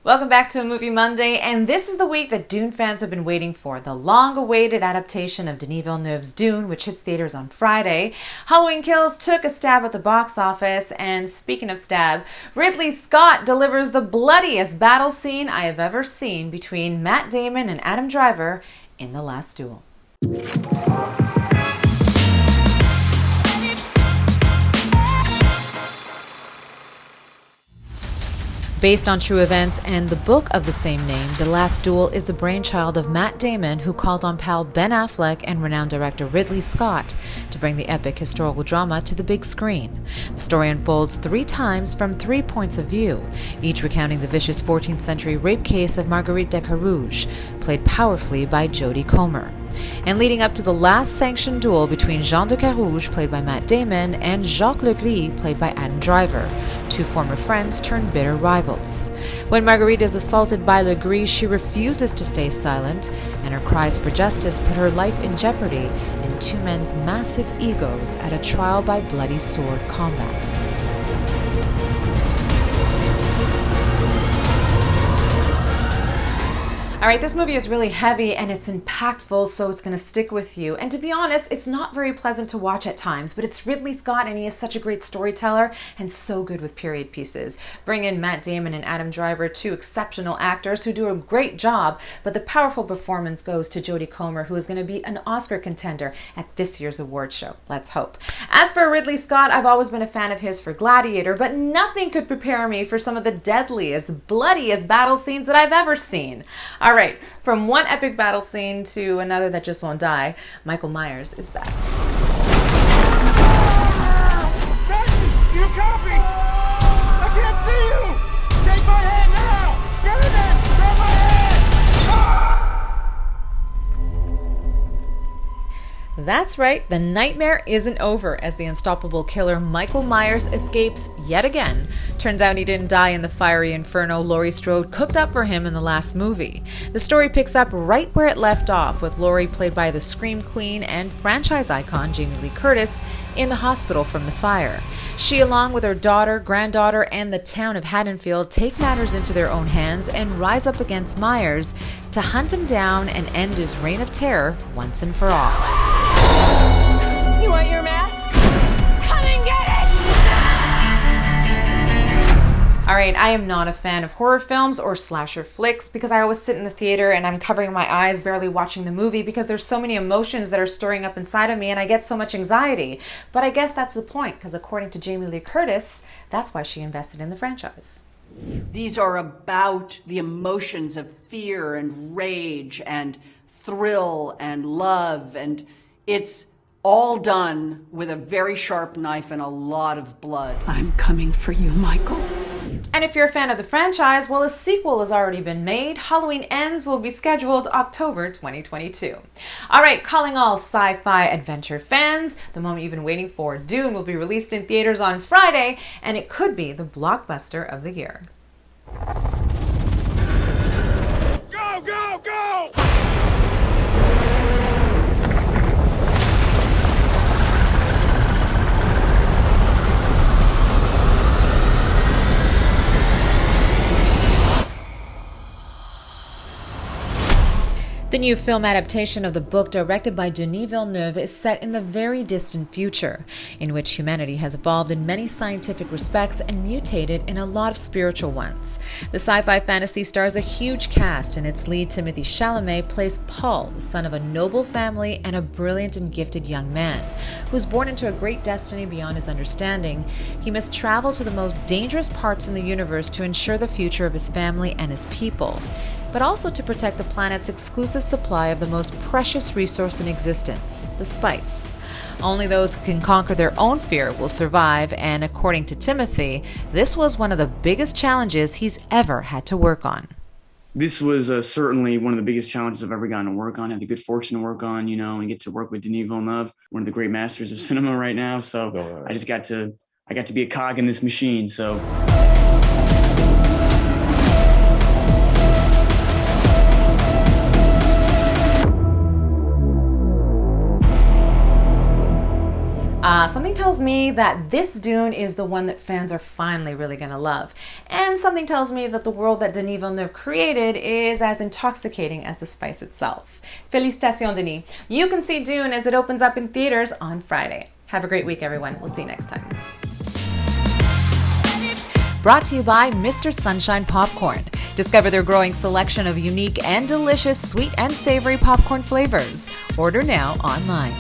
Welcome back to A Movie Monday, and this is the week that Dune fans have been waiting for, the long-awaited adaptation of Denis Villeneuve's Dune, which hits theaters on Friday. Halloween Kills took a stab at the box office, and speaking of stab, Ridley Scott delivers the bloodiest battle scene I have ever seen between Matt Damon and Adam Driver in The Last Duel. Based on true events and the book of the same name, The Last Duel is the brainchild of Matt Damon, who called on pal Ben Affleck and renowned director Ridley Scott to bring the epic historical drama to the big screen. The story unfolds 3 times from 3 points of view, each recounting the vicious 14th century rape case of Marguerite de Carouge, played powerfully by Jodie Comer. And leading up to the last sanctioned duel between Jean de Carouge, played by Matt Damon, and Jacques Legris, played by Adam Driver, 2 former friends turned bitter rivals. When Marguerite is assaulted by Legris, she refuses to stay silent, and her cries for justice put her life in jeopardy and 2 men's massive egos at a trial by bloody sword combat. Alright, this movie is really heavy and it's impactful, so it's going to stick with you. And to be honest, it's not very pleasant to watch at times, but it's Ridley Scott and he is such a great storyteller and so good with period pieces. Bring in Matt Damon and Adam Driver, 2 exceptional actors who do a great job, but the powerful performance goes to Jodie Comer, who is going to be an Oscar contender at this year's award show. Let's hope. As for Ridley Scott, I've always been a fan of his for Gladiator, but nothing could prepare me for some of the deadliest, bloodiest battle scenes that I've ever seen. All right, from one epic battle scene to another that just won't die, Michael Myers is back. Benton, do you copy? I can't see you! Take my hand now! Vernon, grab my hand! That's right, the nightmare isn't over as the unstoppable killer Michael Myers escapes yet again. Turns out he didn't die in the fiery inferno Laurie Strode cooked up for him in the last movie. The story picks up right where it left off, with Laurie, played by the Scream Queen and franchise icon Jamie Lee Curtis, in the hospital from the fire. She, along with her daughter, granddaughter, and the town of Haddonfield, take matters into their own hands and rise up against Myers to hunt him down and end his reign of terror once and for all. You want your mask? Come and get it! Alright, I am not a fan of horror films or slasher flicks because I always sit in the theater and I'm covering my eyes, barely watching the movie because there's so many emotions that are stirring up inside of me and I get so much anxiety. But I guess that's the point, because according to Jamie Lee Curtis, that's why she invested in the franchise. These are about the emotions of fear and rage and thrill and love, and it's all done with a very sharp knife and a lot of blood. I'm coming for you, Michael. And if you're a fan of the franchise, well, a sequel has already been made. Halloween Ends will be scheduled October 2022. All right, calling all sci-fi adventure fans, the moment you've been waiting for. Dune will be released in theaters on Friday, and it could be the blockbuster of the year. Go, go, go! The new film adaptation of the book, directed by Denis Villeneuve, is set in the very distant future, in which humanity has evolved in many scientific respects and mutated in a lot of spiritual ones. The sci-fi fantasy stars a huge cast, and its lead, Timothée Chalamet, plays Paul, the son of a noble family and a brilliant and gifted young man, who is born into a great destiny beyond his understanding. He must travel to the most dangerous parts in the universe to ensure the future of his family and his people, but also to protect the planet's exclusive supply of the most precious resource in existence, the spice. Only those who can conquer their own fear will survive, and according to Timothy, this was one of the biggest challenges he's ever had to work on. This was certainly one of the biggest challenges I've ever gotten to work on. I had the good fortune to work on, and get to work with Denis Villeneuve, one of the great masters of cinema right now. So I got to be a cog in this machine. So. Something tells tells me that this Dune is the one that fans are finally really going to love. And something tells me that the world that Denis Villeneuve created is as intoxicating as the spice itself. Félicitations, Denis. You can see Dune as it opens up in theaters on Friday. Have a great week, everyone. We'll see you next time. Brought to you by Mr. Sunshine Popcorn. Discover their growing selection of unique and delicious sweet and savory popcorn flavors. Order now online.